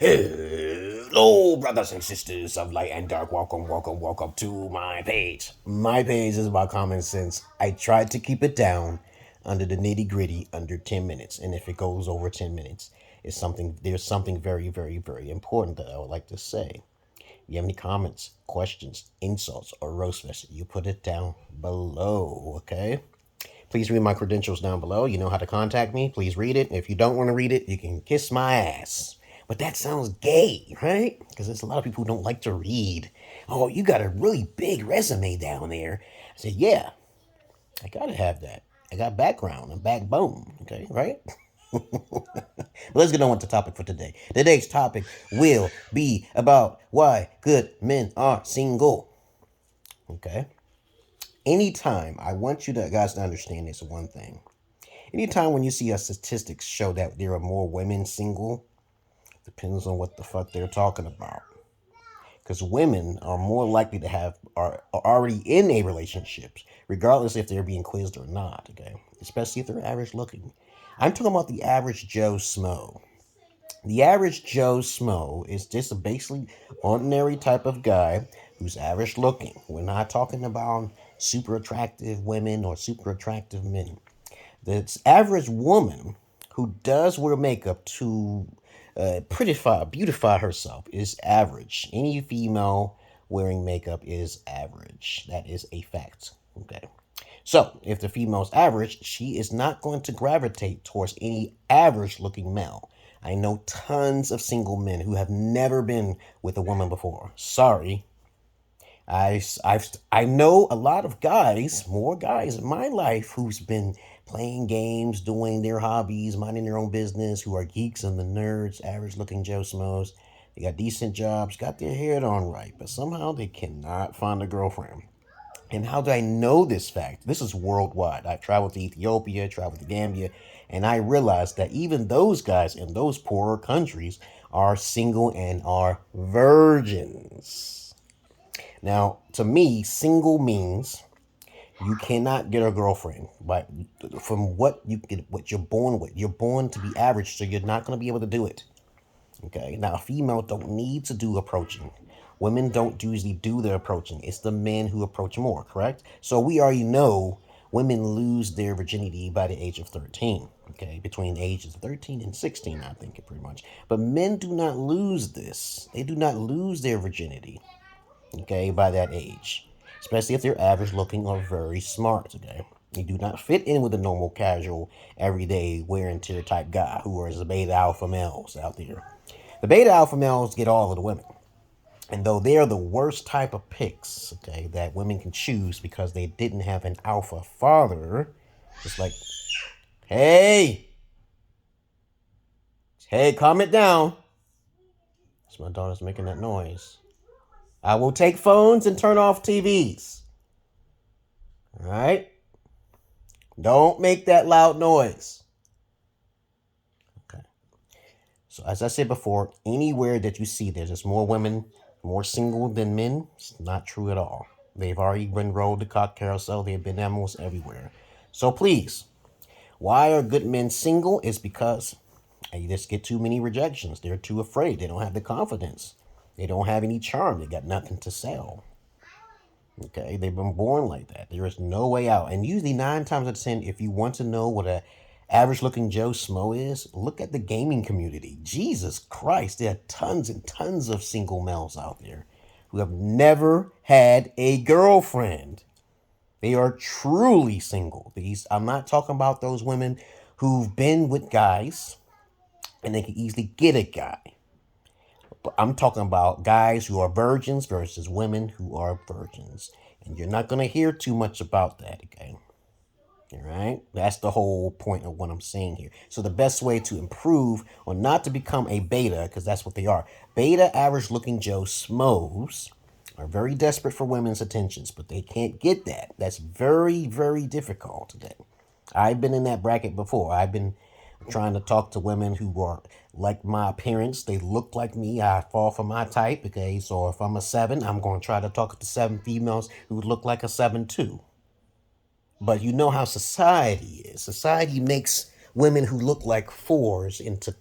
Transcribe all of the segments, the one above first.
Hello, brothers and sisters of light and dark. Welcome to my page. My page is about common sense. I tried to keep it down under the nitty gritty under 10 minutes. And if it goes over 10 minutes, there's something very, very, very important that I would like to say. If you have any comments, questions, insults, or roast fest, you put it down below, okay? Please read my credentials down below. You know how to contact me. Please read it. If you don't want to read it, you can kiss my ass. But that sounds gay, right? Because there's a lot of people who don't like to read. Oh, you got a really big resume down there. I said, yeah, I got to have that. I got background and backbone, okay, right? Let's get on with the topic for today. Today's topic will be about why good men are single, okay? Anytime, I want you guys to understand this one thing. Anytime when you see a statistics show that there are more women single, depends on what the fuck they're talking about. Because women are more likely to are already in a relationship, regardless if they're being quizzed or not, okay? Especially if they're average looking. I'm talking about the average Joe Smo. The average Joe Smo is just a basically ordinary type of guy who's average looking. We're not talking about super attractive women or super attractive men. The average woman who does wear makeup to beautify herself is average. Any female wearing makeup is average. That is a fact. Okay. So if the female's average, she is not going to gravitate towards any average looking male. I know tons of single men who have never been with a woman before. Sorry. I know a lot of guys, more guys in my life who's been playing games, doing their hobbies, minding their own business, who are geeks and the nerds, average looking Joe Smos. They got decent jobs, got their head on right, but somehow they cannot find a girlfriend. And how do I know this fact? This is worldwide. I've traveled to Ethiopia, traveled to Gambia, and I realized that even those guys in those poorer countries are single and are virgins. Now, to me, single means you cannot get a girlfriend, but from what you're born with. You're born to be average, so you're not going to be able to do it. Okay. Now, a female don't need to do approaching. Women don't usually do the approaching. It's the men who approach more, correct? So we already know women lose their virginity by the age of 13. Okay, between the ages of 13 and 16, I think, pretty much. But men do not lose this. They do not lose their virginity, okay, by that age. Especially if they're average looking or very smart, okay? You do not fit in with the normal, casual, everyday, wear and tear type guy who is the beta alpha males out there. The beta alpha males get all of the women. And though they are the worst type of picks, okay, that women can choose because they didn't have an alpha father, it's like, hey, calm it down. It's my daughter's making that noise. I will take phones and turn off TVs. All right? Don't make that loud noise. Okay. So as I said before, anywhere that you see there's just more women, more single than men, it's not true at all. They've already been rolled the cock carousel. They've been almost everywhere. So please, why are good men single? It's because they just get too many rejections. They're too afraid. They don't have the confidence. They don't have any charm. They got nothing to sell. Okay, they've been born like that. There is no way out. And usually 9 times out of 10, if you want to know what an average-looking Joe Smo is, look at the gaming community. Jesus Christ, there are tons and tons of single males out there who have never had a girlfriend. They are truly single. I'm not talking about those women who've been with guys and they can easily get a guy. But I'm talking about guys who are virgins versus women who are virgins. And you're not going to hear too much about that, okay? All right? That's the whole point of what I'm saying here. So the best way to improve or not to become a beta, because that's what they are. Beta average-looking Joe Smos are very desperate for women's attentions, but they can't get that. That's very, very difficult today. I've been in that bracket before. I've been trying to talk to women who are like my appearance. They look like me. I fall for my type, okay? So if I'm a 7, I'm going to try to talk to 7 females who look like a 7 too. But you know how society is. Society makes women who look like 4s into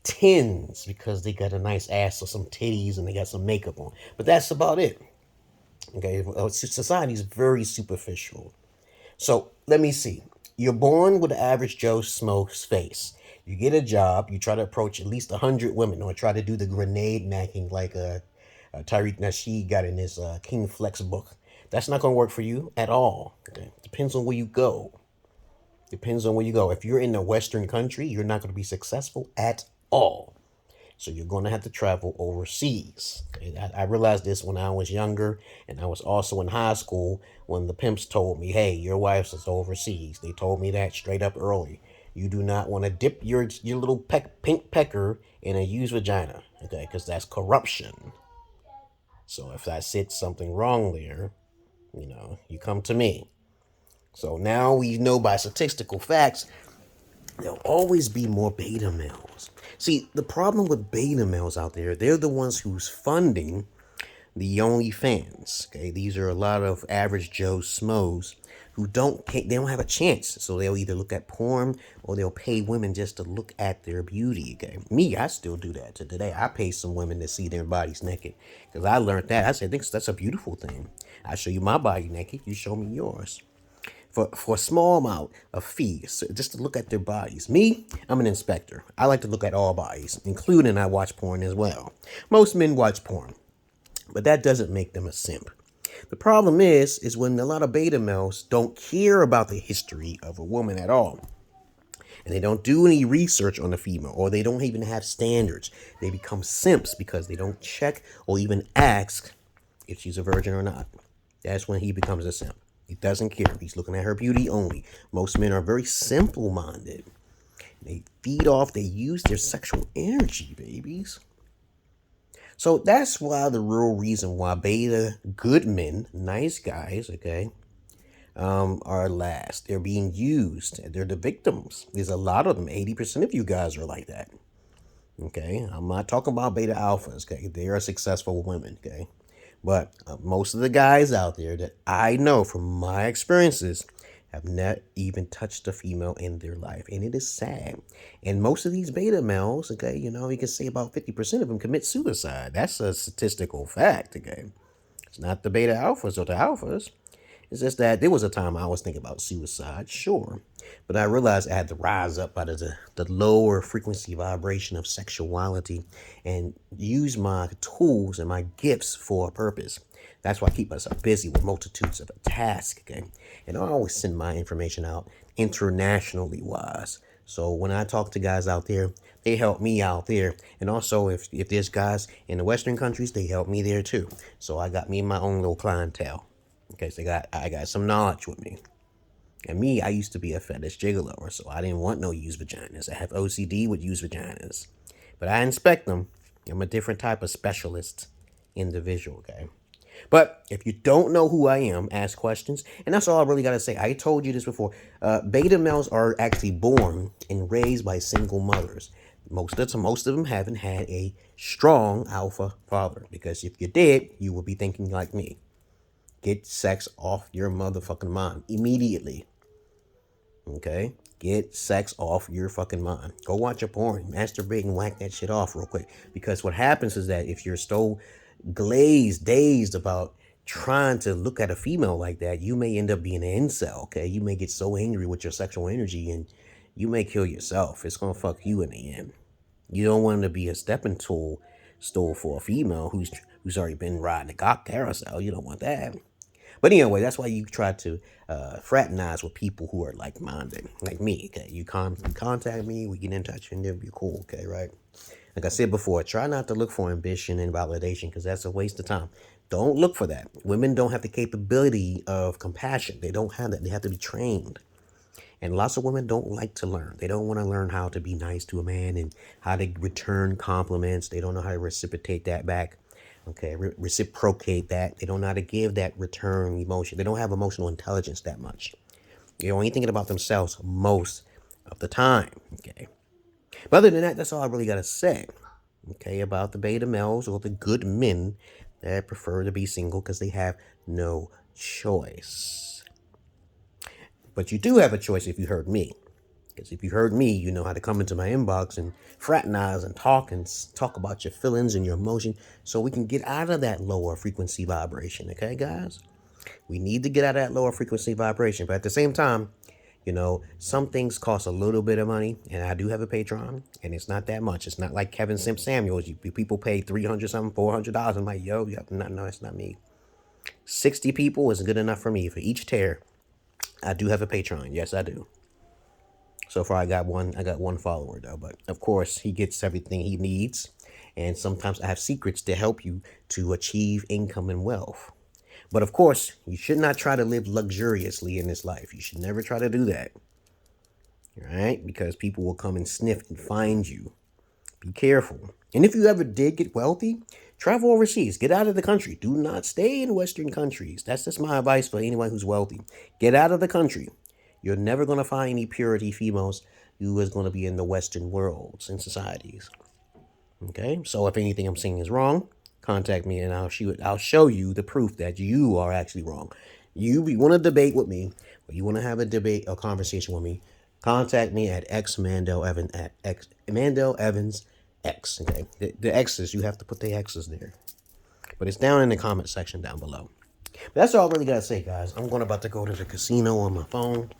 10s because they got a nice ass or some titties and they got some makeup on. But that's about it. Okay, society is very superficial. So let me see. You're born with an average Joe Smoke's face. You get a job. You try to approach at least 100 women, or try to do the grenade macking like Tariq Nasheed got in his King Flex book. That's not going to work for you at all. Okay? Depends on where you go. Depends on where you go. If you're in a Western country, you're not going to be successful at all. So you're going to have to travel overseas. Okay? I realized this when I was younger, and I was also in high school when the pimps told me, hey, your wife's is overseas. They told me that straight up early. You do not want to dip your little pink pecker in a used vagina, okay? Because that's corruption. So if I said something wrong there, you come to me. So now we know by statistical facts there'll always be more beta males. See, the problem with beta males out there, they're the ones who's funding the OnlyFans. Okay, these are a lot of average Joe Smos who they don't have a chance. So they'll either look at porn or they'll pay women just to look at their beauty. Okay, me, I still do that to today. I pay some women to see their bodies naked because I learned that. I said, that's a beautiful thing. I show you my body naked, you show me yours. For a small amount of fees, just to look at their bodies. Me, I'm an inspector. I like to look at all bodies, including I watch porn as well. Most men watch porn, but that doesn't make them a simp. The problem is when a lot of beta males don't care about the history of a woman at all. And they don't do any research on the female, or they don't even have standards. They become simps because they don't check or even ask if she's a virgin or not. That's when he becomes a simp. He doesn't care. He's looking at her beauty only. Most men are very simple-minded. They use their sexual energy, babies. So that's why the real reason why beta good men, nice guys, okay, are last. They're being used. They're the victims. There's a lot of them. 80% of you guys are like that. Okay, I'm not talking about beta alphas. Okay, they are successful women. Okay, but most of the guys out there that I know from my experiences have not even touched a female in their life. And it is sad. And most of these beta males, okay, you can say about 50% of them commit suicide. That's a statistical fact, okay? It's not the beta alphas or the alphas. It's just that there was a time I was thinking about suicide, sure. But I realized I had to rise up out of the lower frequency vibration of sexuality and use my tools and my gifts for a purpose. That's why I keep myself busy with multitudes of tasks, okay? And I always send my information out internationally wise. So when I talk to guys out there, they help me out there. And also if there's guys in the Western countries, they help me there too. So I got me my own little clientele. Okay, so I got some knowledge with me. And me, I used to be a fetish gigolo, so I didn't want no used vaginas. I have OCD with used vaginas. But I inspect them. I'm a different type of specialist individual, okay? But if you don't know who I am, ask questions. And that's all I really got to say. I told you this before. Beta males are actually born and raised by single mothers. Most of them haven't had a strong alpha father. Because if you did, you would be thinking like me. Get sex off your motherfucking mind immediately. Okay? Get sex off your fucking mind. Go watch a porn, masturbate, and whack that shit off real quick. Because what happens is that if you're so dazed about trying to look at a female like that, you may end up being an incel, okay? You may get so angry with your sexual energy and you may kill yourself. It's gonna fuck you in the end. You don't want to be a stepping stool for a female who's already been riding a cock carousel. You don't want that. But anyway, that's why you try to fraternize with people who are like-minded, like me, okay? You contact me, we get in touch, and it'll be cool, okay, right? Like I said before, try not to look for ambition and validation because that's a waste of time. Don't look for that. Women don't have the capability of compassion. They don't have that. They have to be trained. And lots of women don't like to learn. They don't want to learn how to be nice to a man and how to return compliments. They don't know how to reciprocate that back. Okay, reciprocate that. They don't know how to give that return emotion. They don't have emotional intelligence that much. They're only thinking about themselves most of the time. Okay. But other than that, that's all I really got to say. Okay, about the beta males or the good men that prefer to be single because they have no choice. But you do have a choice if you heard me. Because if you heard me, you know how to come into my inbox and fraternize and talk about your feelings and your emotion so we can get out of that lower frequency vibration. Okay, guys? We need to get out of that lower frequency vibration. But at the same time, you know, some things cost a little bit of money, and I do have a Patreon, and it's not that much. It's not like Kevin Simp Samuels. People pay $300 something, $400. I'm like, yo, no, it's not me. 60 people is good enough for me for each tear. I do have a Patreon. Yes, I do. So far, I got one follower though, but of course, he gets everything he needs, and sometimes I have secrets to help you to achieve income and wealth. But of course, you should not try to live luxuriously in this life. You should never try to do that. All right? Because people will come and sniff and find you. Be careful. And if you ever did get wealthy, travel overseas. Get out of the country. Do not stay in Western countries. That's just my advice for anyone who's wealthy. Get out of the country. You're never going to find any purity females who is going to be in the Western worlds and societies. Okay? So if anything I'm saying is wrong, contact me and I'll show you the proof that you are actually wrong. You want to debate with me, or you want to have a debate or conversation with me, contact me at XMandell Evansx at XMandell Evansx. Okay, the X's, you have to put the X's there, but it's down in the comment section down below. But that's all I really gotta say, guys. I'm about to go to the casino on my phone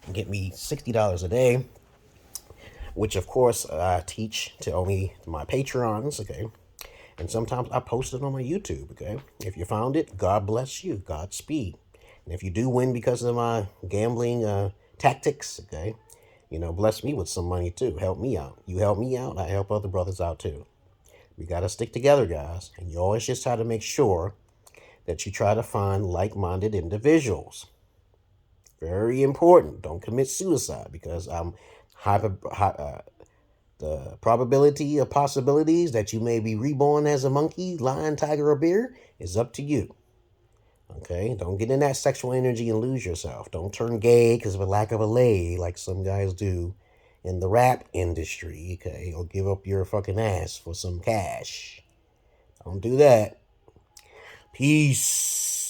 and get me $60 a day, which of course I teach to only my Patreons. Okay. And sometimes I post it on my YouTube, okay? If you found it, God bless you. Godspeed. And if you do win because of my gambling tactics, okay, you know, bless me with some money too. Help me out. You help me out, I help other brothers out too. We got to stick together, guys. And you always just try to make sure that you try to find like-minded individuals. Very important. Don't commit suicide because the probability of possibilities that you may be reborn as a monkey, lion, tiger, or bear is up to you. Okay? Don't get in that sexual energy and lose yourself. Don't turn gay because of a lack of a lay like some guys do in the rap industry, okay? Or give up your fucking ass for some cash. Don't do that. Peace.